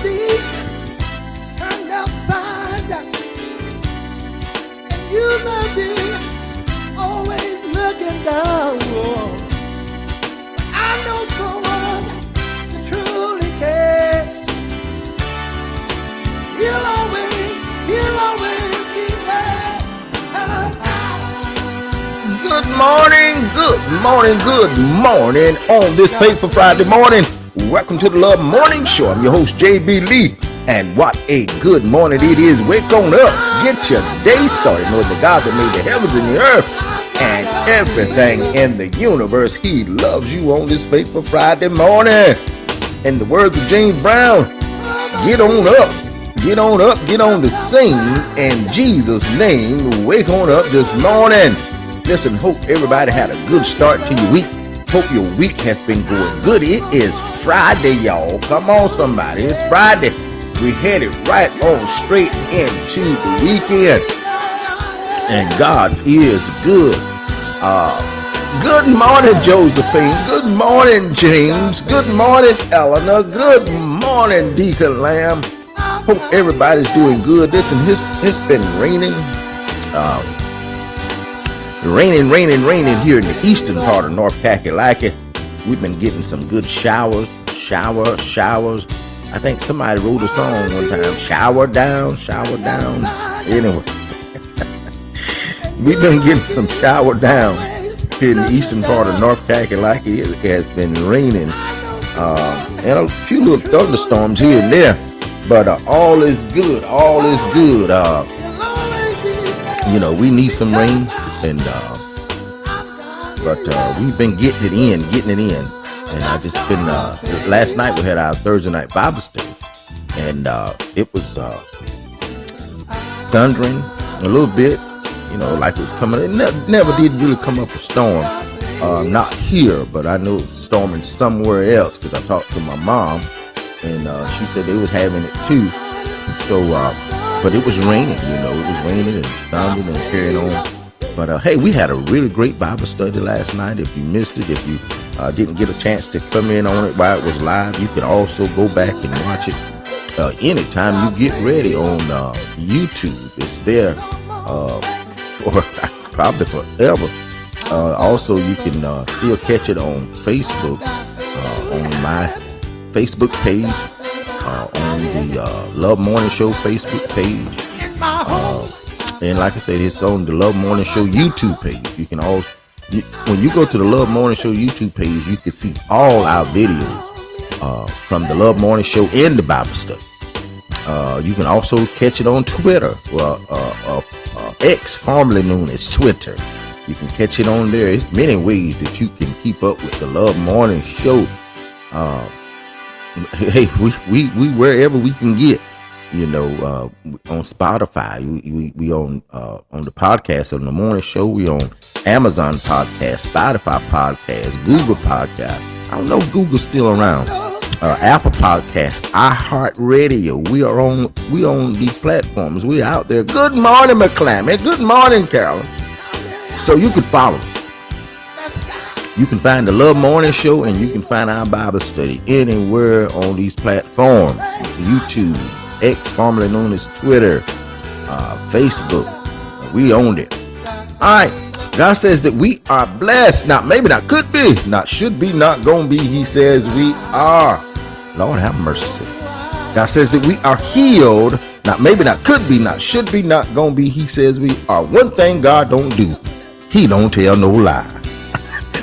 be turned upside down. And you may be always looking down. But I know someone that truly cares. He'll always be there. Good morning on this fateful Friday morning. Welcome to the Love Morning Show. I'm your host, JB Lee. And what a good morning it is. Wake on up. Get your day started. Know the God that made the heavens and the earth and everything in the universe. He loves you on this fateful Friday morning. In the words of James Brown, get on up. Get on up, get on to sing in Jesus' name. Wake on up this morning. Listen, hope everybody had a good start to your week. Hope your week has been going good. It is Friday, y'all. Come on, somebody. It's Friday. We headed right on straight into the weekend. And God is good. Good morning, Josephine. Good morning, James. Good morning, Eleanor. Good morning, Deacon Lamb. Hope everybody's doing good. Listen, it's been raining. Raining here in the eastern part of North Kakalaki. We've been getting some good showers. I think somebody wrote a song one time. Shower down. Anyway, we've been getting some shower down here in the eastern part of North Kakalaki. It has been raining. And a few little thunderstorms here and there. But all is good. We need some rain, and but we've been getting it in. And I just been. Last night we had our Thursday night Bible study, and it was thundering a little bit. Like it was coming. It never did really come up a storm. Not here, but I know it was storming somewhere else because I talked to my mom. And she said they was having it too. So, but it was raining, it was raining and thundering and carrying on. But hey, we had a really great Bible study last night. If you missed it, if you didn't get a chance to come in on it while it was live, you can also go back and watch it anytime you get ready on YouTube. It's there for probably forever. Also, you can still catch it on Facebook, on my Facebook page, on the Love Morning Show Facebook page, and like I said, it's on the Love Morning Show YouTube page. You can when you go to the Love Morning Show YouTube page, you can see all our videos from the Love Morning Show and the Bible study. You can also catch it on Twitter, X, formerly known as Twitter. You can catch it on there. It's many ways that you can keep up with the Love Morning Show. Hey, we wherever we can get, on Spotify, we on the podcast on the morning show. We on Amazon podcast, Spotify podcast, Google podcast. I don't know if Google's still around. Apple podcast, iHeartRadio. We on these platforms. We out there. Good morning, McClammy. Good morning, Carolyn. So you can follow us. You can find the Love Morning Show, and you can find our Bible study anywhere on these platforms. YouTube, X, formerly known as Twitter, Facebook. We owned it. All right. God says that we are blessed. Not maybe, not could be, not should be, not gonna be. He says we are. Lord have mercy. God says that we are healed. Not maybe, not could be, not should be, not gonna be. He says we are. One thing God don't do, He don't tell no lie.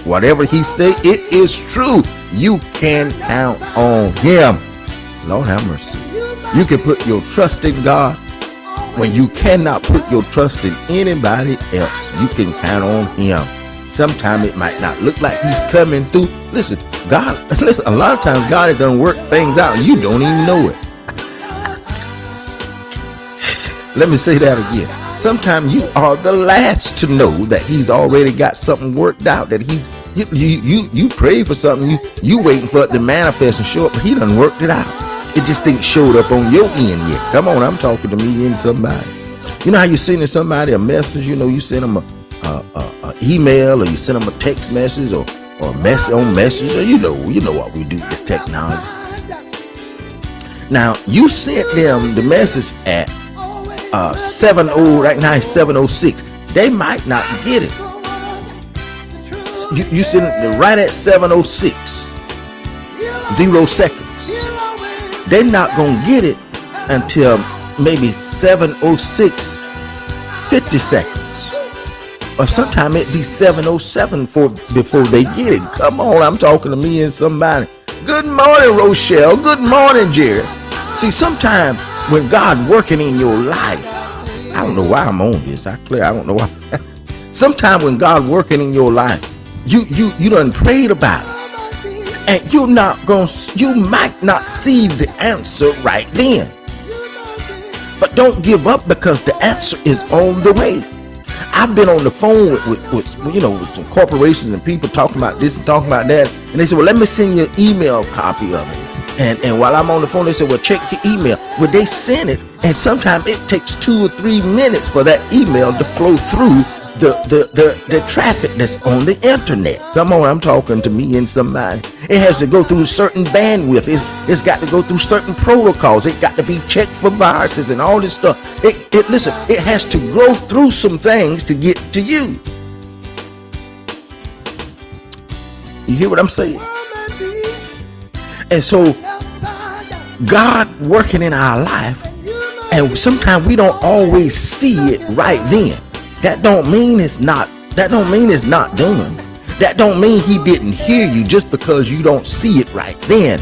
Whatever He say, it is true. You can count on Him. Lord have mercy. You can put your trust in God when you cannot put your trust in anybody else. You can count on Him. Sometimes it might not look like He's coming through. Listen, a lot of times God is going to work things out and you don't even know it. Let me say that again. Sometimes you are the last to know that He's already got something worked out, that you pray for something, you waiting for it to manifest and show up, but He done worked it out. It just ain't showed up on your end yet. Come on, I'm talking to me and somebody. You know how you sending somebody a message, you send them a email, or you send them a text message or a message on Messenger. You know what we do with this technology. Now you sent them the message at 70 right now it's 7:06. They might not get it. You send it right at 7:06, 0 seconds. They're not gonna get it until maybe 7:06, 50 seconds, or sometime it be 7:07 before they get it. Come on, I'm talking to me and somebody. Good morning, Rochelle. Good morning, Jerry. See, sometimes when God working in your life, I don't know why I'm on this. I don't know why. Sometimes when God working in your life, you done prayed about it, and you might not see the answer right then. But don't give up, because the answer is on the way. I've been on the phone with some corporations and people talking about this and talking about that, and they said, well, let me send you an email copy of it. And while I'm on the phone, they said, well, check your email. Well, they send it, and sometimes it takes 2 or 3 minutes for that email to flow through the traffic that's on the internet. Come on, I'm talking to me and somebody. It has to go through a certain bandwidth. It's got to go through certain protocols. It got to be checked for viruses and all this stuff. Listen, it has to go through some things to get to you. You hear what I'm saying? And so God working in our life, and sometimes we don't always see it right then. That don't mean it's not done. That don't mean he didn't hear you just because you don't see it right then.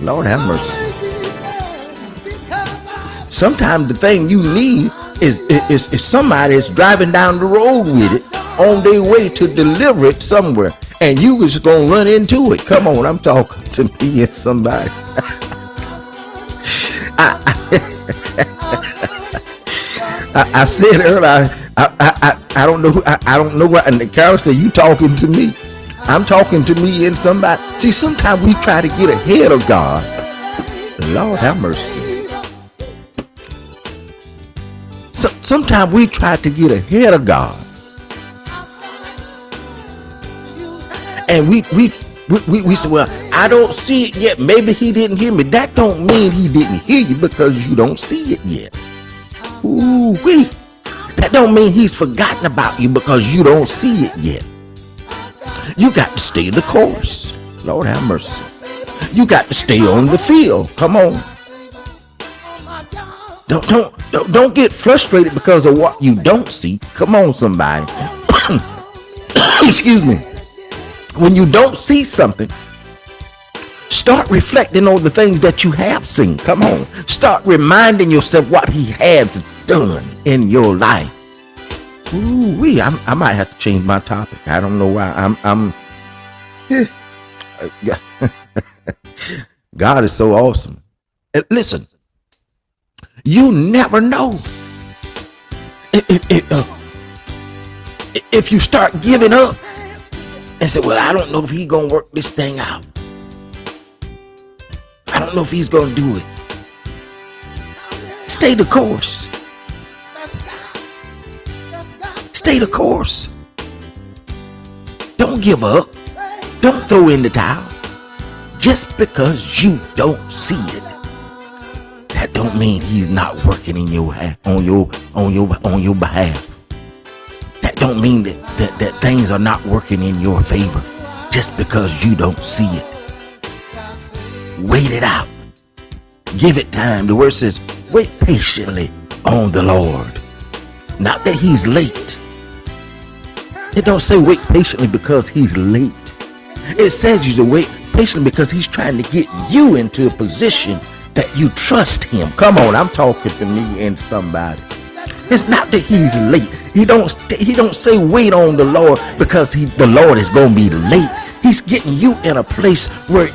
Lord have mercy. Sometimes the thing you need is somebody that's driving down the road with it on their way to deliver it somewhere, and you was gonna run into it. Come on, I'm talking to me and somebody. I said earlier, I don't know what, and Carol said, you talking to me. I'm talking to me and somebody. See, sometimes we try to get ahead of God. Lord have mercy. Sometimes we try to get ahead of God. And we say, well, I don't see it yet. Maybe he didn't hear me. That don't mean he didn't hear you because you don't see it yet. Ooh-wee. That don't mean he's forgotten about you because you don't see it yet. You got to stay the course. Lord have mercy. You got to stay on the field. Come on. Don't get frustrated because of what you don't see. Come on, somebody. Excuse me. When you don't see something, start reflecting on the things that you have seen. Come on. Start reminding yourself what he has done in your life. Ooh-wee. I might have to change my topic. I don't know why. God is so awesome. And listen, you never know. If you start giving up and say, well, I don't know if he's going to work this thing out. I don't know if he's going to do it. Stay the course. Stay the course. Don't give up. Don't throw in the towel. Just because you don't see it, that don't mean he's not working in your on your behalf. That don't mean that things are not working in your favor just because you don't see it. Wait it out. Give it time. The word says, wait patiently on the Lord. Not that he's late. It don't say wait patiently because he's late. It says you to wait patiently because he's trying to get you into a position that you trust him. Come on, I'm talking to me and somebody. It's not that he's late. He don't say wait on the Lord because the Lord is gonna be late. He's getting you in a place where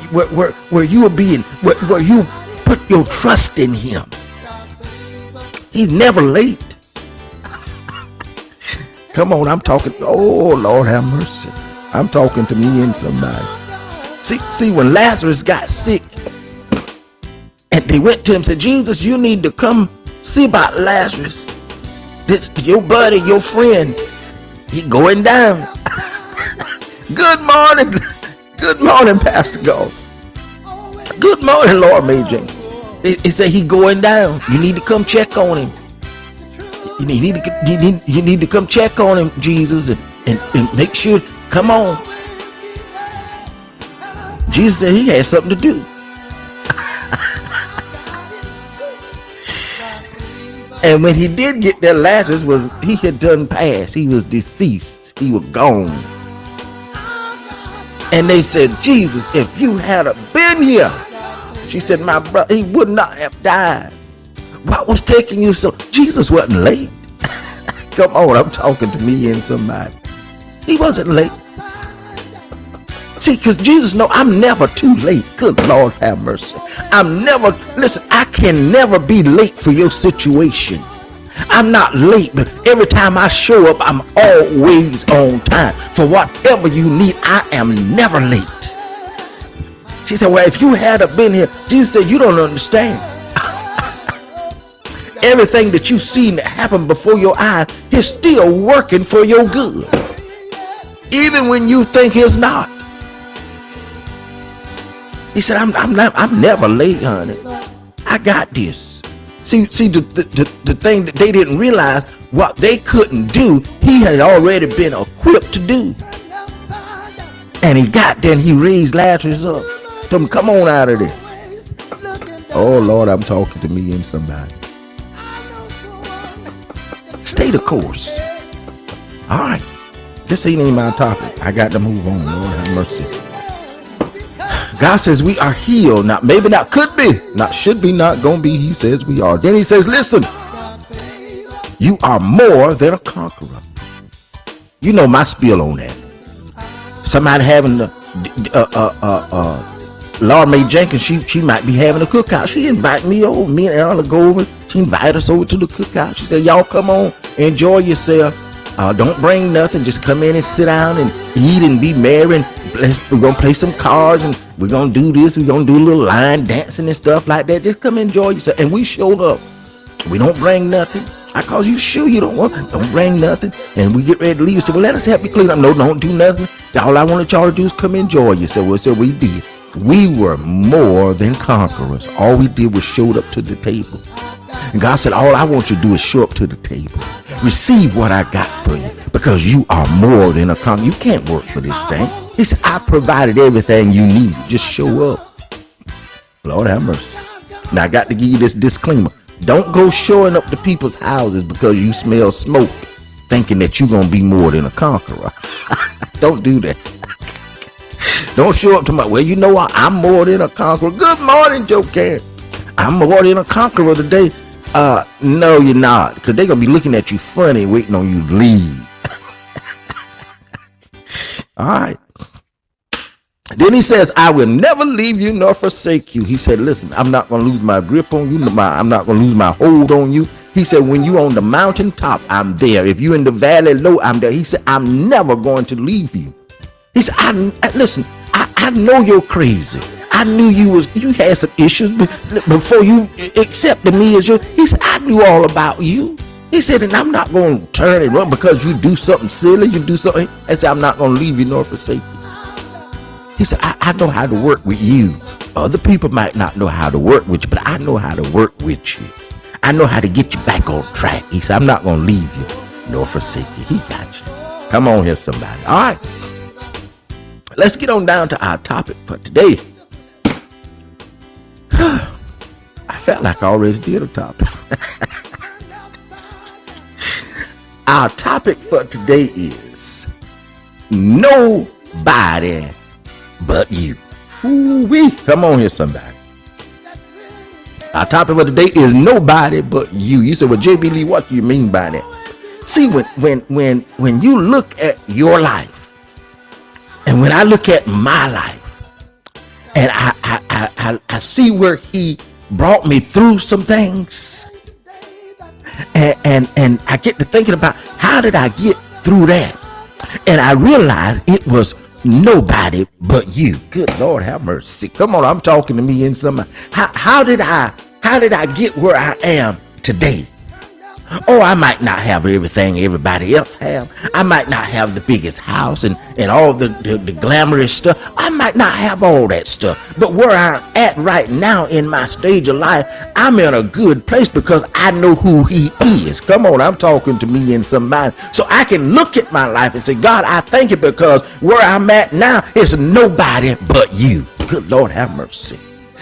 you are being where you put your trust in him. He's never late. Come on, I'm talking. Oh Lord have mercy. I'm talking to me and somebody. See, when Lazarus got sick, and they went to him and said, Jesus, you need to come see about Lazarus. Your buddy, your friend, he going down. Good morning. Good morning, Pastor Goss. Good morning, Lord May James. It said he going down. You need to come check on him. You need to come check on him, Jesus, and make sure. Come on. Jesus said he had something to do. And when he did get there, Lazarus he had done passed. He was deceased. He was gone. And they said, Jesus, if you had been here, she said, my brother, he would not have died. What was taking you so? Jesus wasn't late. Come on, I'm talking to me and somebody. He wasn't late. See, because Jesus knows I'm never too late. Good Lord have mercy. I can never be late for your situation. I'm not late, but every time I show up, I'm always on time. For whatever you need, I am never late. She said, well, if you had been here, Jesus said, you don't understand. Everything that you've seen happen before your eyes is still working for your good. Even when you think it's not. He said, I'm never late, honey. I got this. See the thing that they didn't realize, what they couldn't do, he had already been equipped to do. And he got there and he raised Lazarus up. Told him, come on out of there. Oh Lord, I'm talking to me and somebody. Stay the course. All right. This ain't even my topic. I got to move on. Lord have mercy. God says we are healed. Not maybe not, could be, not should be, not gonna be. He says we are. Then he says, listen, you are more than a conqueror. You know my spiel on that. Somebody having Laura Mae Jenkins, she might be having a cookout. She invited me over. Me and Ella go over. She invited us over to the cookout. She said, y'all come on, enjoy yourself. Don't bring nothing. Just come in and sit down and eat and be merry. And we're going to play some cards and we're going to do this. We're going to do a little line dancing and stuff like that. Just come enjoy yourself. And we showed up. We don't bring nothing. I call you sure you don't bring nothing. And we get ready to leave. We said, well, let us help you clean up. No, don't do nothing. All I wanted y'all to do is come enjoy yourself. Well, so we did. We were more than conquerors. All we did was showed up to the table. And God said, all I want you to do is show up to the table. Receive what I got for you, because you are more than a conqueror. You can't work for this thing. He said, I provided everything you need. Just show up. Lord have mercy. Now I got to give you this disclaimer. Don't go showing up to people's houses because you smell smoke, thinking that you're going to be more than a conqueror. Don't do that. Don't show up to my, well, you know what? I'm more than a conqueror. Good morning, Joe Karen. I'm more than a conqueror today. No, you're not, because they're going to be looking at you funny, waiting on you to leave. All right. Then he says, I will never leave you nor forsake you. He said, listen, I'm not going to lose my grip on you. I'm not going to lose my hold on you. He said, when you on the mountaintop, I'm there. If you in the valley low, I'm there. He said, I'm never going to leave you. He said, listen, I know you're crazy. I knew you had some issues before you accepted me as your. He said, I knew all about you. He said, and I'm not going to turn and run because you do something silly. You do something. I said, I'm not going to leave you nor forsake you. He said, I know how to work with you. Other people might not know how to work with you, but I know how to work with you. I know how to get you back on track. He said, I'm not going to leave you nor forsake you. He got you. Come on here, somebody. All right. Let's get on down to our topic for today. I felt like I already did a topic. Our topic for today is nobody but you. Ooh-wee. Come on here, somebody. Our topic for today is nobody but you. You said, well, JB Lee, what do you mean by that? See, when you look at your life, and when I look at my life, and I see where he brought me through some things, and I get to thinking about how did I get through that, and I realized it was nobody but you. Good Lord have mercy. Come on, I'm talking to me in somebody. How did I get where I am today? Oh, I might not have everything everybody else have. I might not have the biggest house and all the glamorous stuff. I might not have all that stuff. But where I'm at right now in my stage of life, I'm in a good place because I know who he is. Come on, I'm talking to me and somebody. So I can look at my life and say, God, I thank you because where I'm at now is nobody but you. Good Lord, have mercy.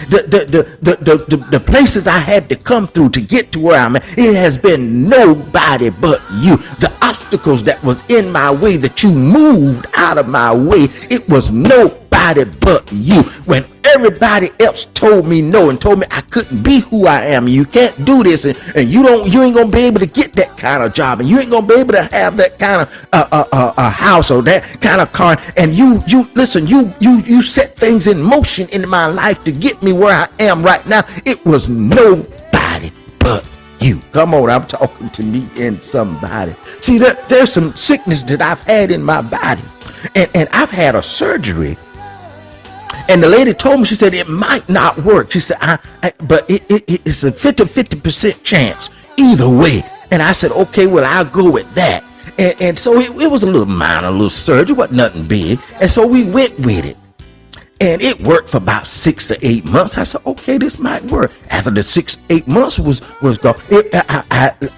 The places I had to come through to get to where I'm at, it has been nobody but you. The obstacles that was in my way that you moved out of my way, it was nobody but you. When everybody else told me no and told me I couldn't be who I am, you can't do this, and you ain't gonna be able to get that kind of job, and you ain't gonna be able to have that kind of a house or that kind of car, and you listen, you set things in motion in my life to get me where I am right now. It was nobody but you. Come on, I'm talking to me and somebody. See, there's some sickness that I've had in my body, and I've had a surgery. And the lady told me, she said, it might not work. She said, but it's a 50% chance either way. And I said, okay, well, I'll go with that. And so it was a little minor, little surgery, wasn't nothing big. And so we went with it. And it worked for about 6 to 8 months. I said, okay, this might work. After the 6-8 months was gone,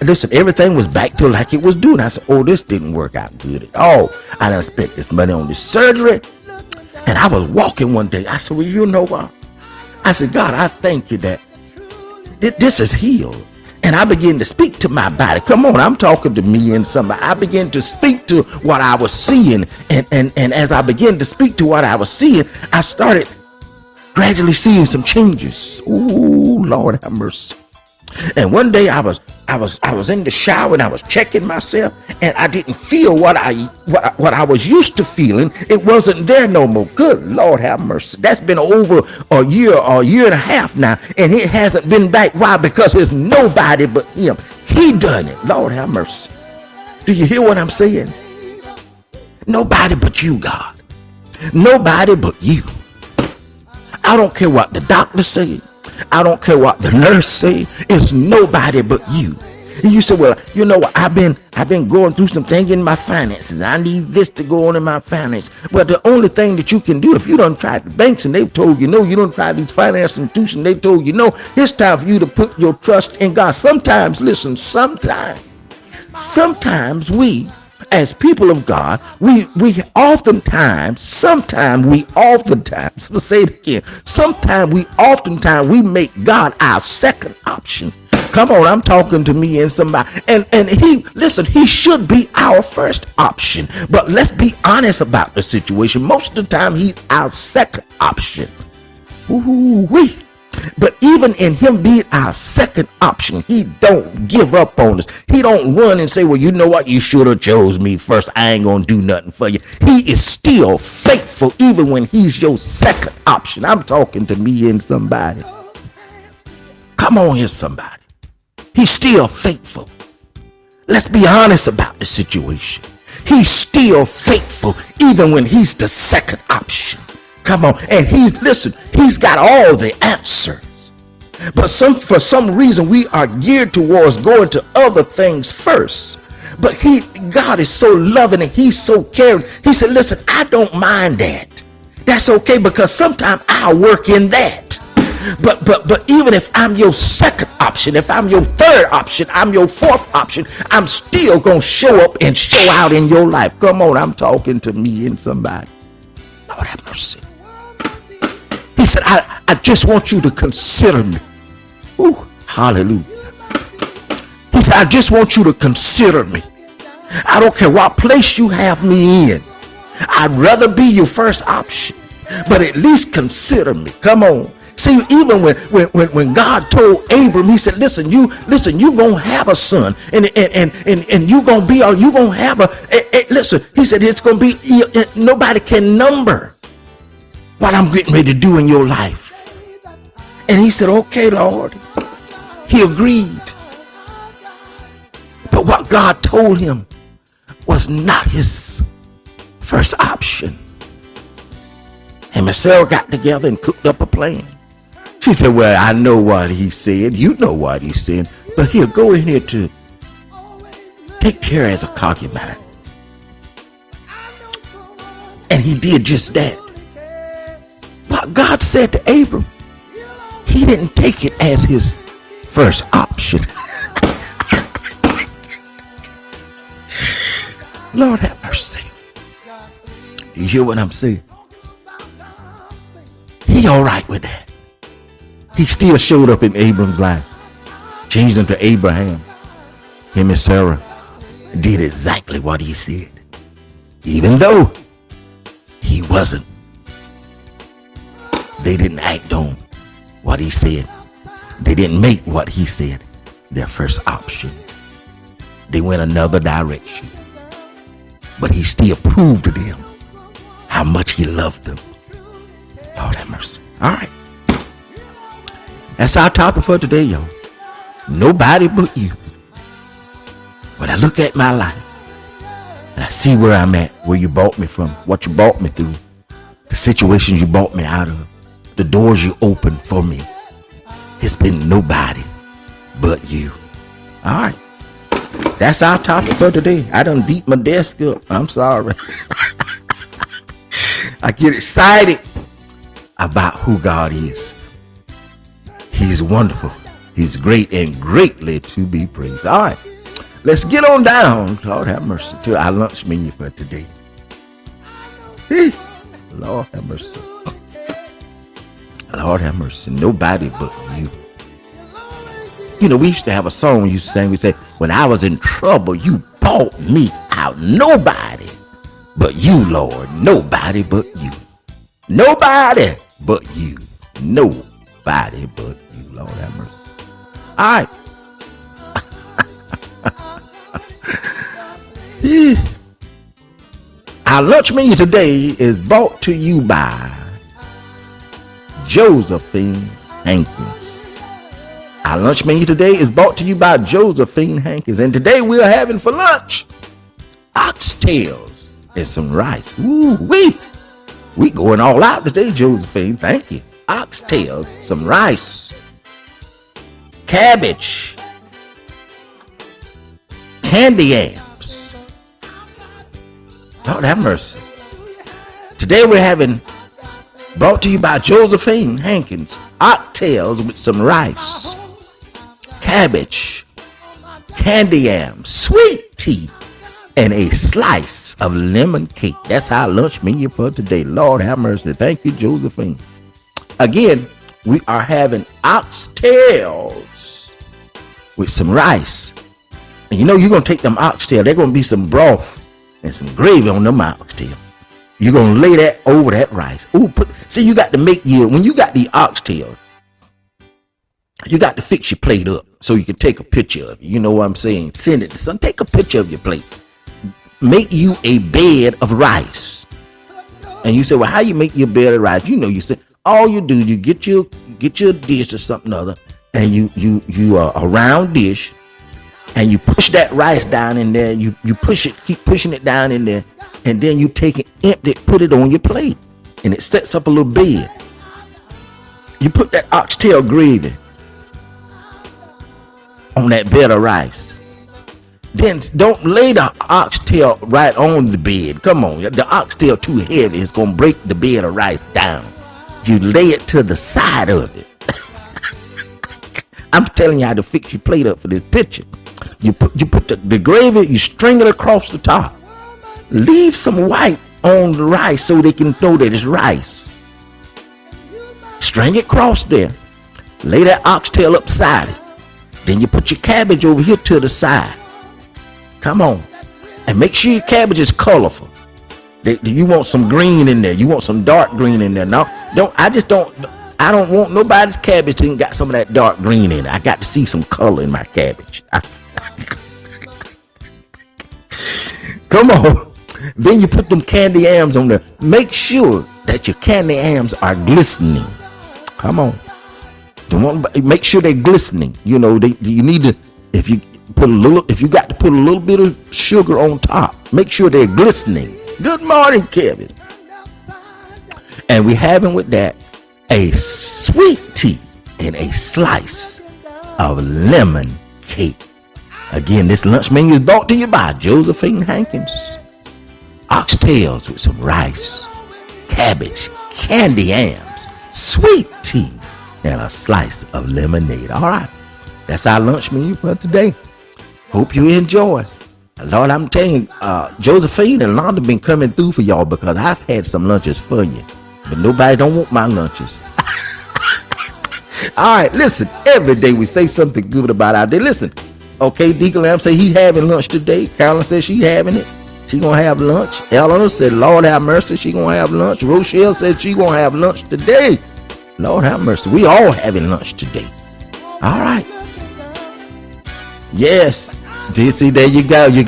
listen, everything was back to like it was doing. I said, oh, this didn't work out good at all. I didn't spend this money on this surgery. And I was walking one day. I said, well, you know what? I said, God, I thank you that this is healed. And I began to speak to my body. Come on, I'm talking to me and somebody. I began to speak to what I was seeing. And as I began to speak to what I was seeing, I started gradually seeing some changes. Ooh, Lord have mercy. And one day I was in the shower and I was checking myself, and I didn't feel what I was used to feeling. It wasn't there no more. Good Lord have mercy. That's been over a year and a half now, and it hasn't been back. Why? Because it's nobody but him. He done it. Lord have mercy. Do you hear what I'm saying? Nobody but you, God. Nobody but you. I don't care what the doctor said. I don't care what the nurse say. It's nobody but you. And you say, well, you know what? I've been going through some things in my finances. I need this to go on in my finance. Well, the only thing that you can do, if you don't try the banks and they've told you no, you don't try these financial institutions, they've told you no, it's time for you to put your trust in God. Sometimes, listen, sometimes we, as people of God, we oftentimes, let's say it again, oftentimes we make God our second option. Come on, I'm talking to me and somebody. And he should be our first option. But let's be honest about the situation. Most of the time, he's our second option. Ooh-wee. But even in him being our second option, he don't give up on us. He don't run and say, well, you know what? You should have chose me first. I ain't going to do nothing for you. He is still faithful even when he's your second option. I'm talking to me and somebody. Come on here, somebody. He's still faithful. Let's be honest about the situation. He's still faithful even when he's the second option. Come on. And he's got all the answers. But for some reason, we are geared towards going to other things first. But God is so loving and he's so caring. He said, listen, I don't mind that. That's okay, because sometimes I'll work in that. But even if I'm your second option, if I'm your third option, I'm your fourth option, I'm still going to show up and show out in your life. Come on, I'm talking to me and somebody. Lord have mercy. He said, I just want you to consider me. Ooh, hallelujah. He said, I just want you to consider me. I don't care what place you have me in. I'd rather be your first option, but at least consider me. Come on. See, even when God told Abram, he said, listen, you gonna have a son, and you gonna have listen, he said, it's gonna be, nobody can number what I'm getting ready to do in your life. And he said, okay, Lord. He agreed. But what God told him was not his first option. Him and Sarah got together and cooked up a plan. She said, well, I know what he said. You know what he said. But here, go in here to take her as a concubine. And he did just that. But God said to Abram, he didn't take it as his first option. Lord have mercy. You hear what I'm saying? He all right with that. He still showed up in Abram's life. Changed him to Abraham. Him and Sarah did exactly what he said. Even though he wasn't. They didn't act on what he said. They didn't make what he said their first option. They went another direction. But he still proved to them how much he loved them. Lord have mercy. All right. That's our topic for today, y'all. Nobody but you. When I look at my life and I see where I'm at, where you brought me from, what you brought me through, the situations you brought me out of, the doors you opened for me, it's been nobody but you. All right. That's our topic for today. I done beat my desk up. I'm sorry. I get excited about who God is. He's wonderful. He's great and greatly to be praised. All right. Let's get on down, Lord have mercy, to our lunch menu for today. Lord have mercy. Lord have mercy. Nobody but you. You know, we used to have a song we used to sing. We say, when I was in trouble, you bought me out. Nobody but you, Lord. Nobody but you. Nobody but you. Nobody but you. Lord have mercy. All right. Our lunch menu today is brought to you by Josephine Hankins. Our lunch menu today is brought to you by Josephine Hankins. And today we are having for lunch oxtails and some rice. Ooh, we going all out today, Josephine. Thank you. Oxtails, some rice, cabbage, candy yams. Lord have mercy. Today we're having, brought to you by Josephine Hankins, oxtails with some rice, cabbage, candy yams, sweet tea, and a slice of lemon cake. That's our lunch menu for today. Lord have mercy. Thank you, Josephine. Again, we are having oxtails with some rice. And you know you're going to take them oxtails. They're going to be some broth and some gravy on them oxtails. You're going to lay that over that rice. Ooh, see, you got to make when you got the oxtail, you got to fix your plate up so you can take a picture of it. You know what I'm saying? Send it to son. Take a picture of your plate. Make you a bed of rice. And you say, well, how you make your bed of rice? You know, you say, all you do, you get your dish or something other, and you a round dish, and you push that rice down in there. You push it, keep pushing it down in there, and then you take it, empty it, put it on your plate, and it sets up a little bed. You put that oxtail gravy on that bed of rice. Then don't lay the oxtail right on the bed. Come on, the oxtail too heavy. It's gonna break the bed of rice down. You lay it to the side of it. I'm telling you how to fix your plate up for this picture. You put the gravy, you string it across the top. Leave some white on the rice so they can know that it's rice. String it across there. Lay that oxtail upside it. Then you put your cabbage over here to the side. Come on. And make sure your cabbage is colorful. You want some green in there. You want some dark green in there. No, I don't want nobody's cabbage that got some of that dark green in it. I got to see some color in my cabbage. Come on. Then you put them candy yams on there. Make sure that your candy yams are glistening. Come on. Make sure they're glistening. You know, you need to, if you got to put a little bit of sugar on top, make sure they're glistening. Good morning, Kevin. And we're having with that a sweet tea and a slice of lemon cake. Again, this lunch menu is brought to you by Josephine Hankins. Oxtails with some rice, cabbage, candy yams, sweet tea, and a slice of lemonade. All right, that's our lunch menu for today. Hope you enjoy. Lord, I'm telling you, Josephine and Londa been coming through for y'all because I've had some lunches for you, but nobody don't want my lunches. All right, listen, every day we say something good about our day. Listen, okay, Deacon Lamb say he having lunch today. Carolyn said she having it. She gonna have lunch. Eleanor said, Lord have mercy, she gonna have lunch. Rochelle said she gonna have lunch today. Lord have mercy, we all having lunch today. All right. Yes, DC, there you go. You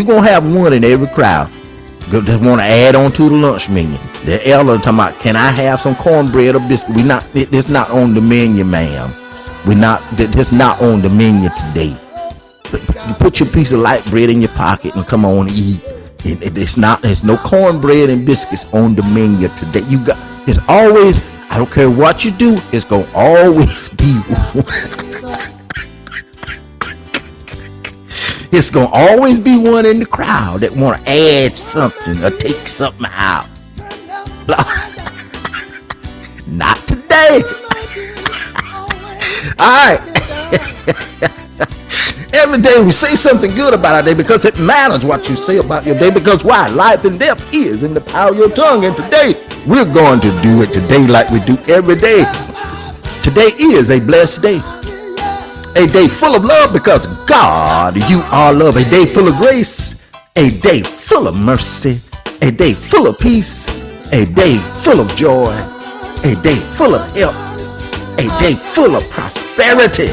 gonna have one in every crowd. Just want to add on to the lunch menu. The elder talking about, can I have some cornbread or biscuit? It's not on the menu, ma'am. It's not on the menu today. You put your piece of light bread in your pocket and come on and eat. There's no cornbread and biscuits on the menu today. It's always, I don't care what you do, it's gonna always be it's gonna always be one in the crowd that want to add something or take something out. Not today. All right. Every day we say something good about our day because it matters what you say about your day. Because why? Life and death is in the power of your tongue. And today we're going to do it today like we do every day. Today is a blessed day. A day full of love because God, you are love. A day full of grace. A day full of mercy. A day full of peace. A day full of joy. A day full of health. A day full of prosperity.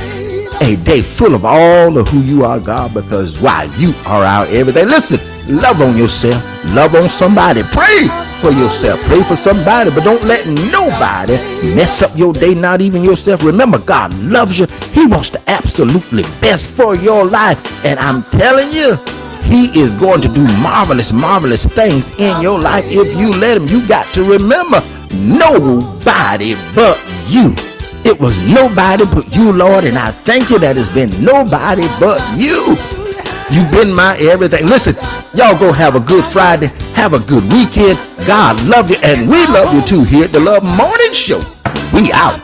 A day full of all of who you are, God, because why? You are our everything. Listen, love on yourself. Love on somebody. Pray for yourself. Pray for somebody, but don't let nobody mess up your day, not even yourself. Remember, God loves you. He wants the absolutely best for your life. And I'm telling you, He is going to do marvelous, marvelous things in your life if you let Him. You got to remember, nobody but you. It was nobody but you, Lord, and I thank you that it's been nobody but you. You've been my everything. Listen, y'all go have a good Friday. Have a good weekend. God love you, and we love you too here at the Love Morning Show. We out.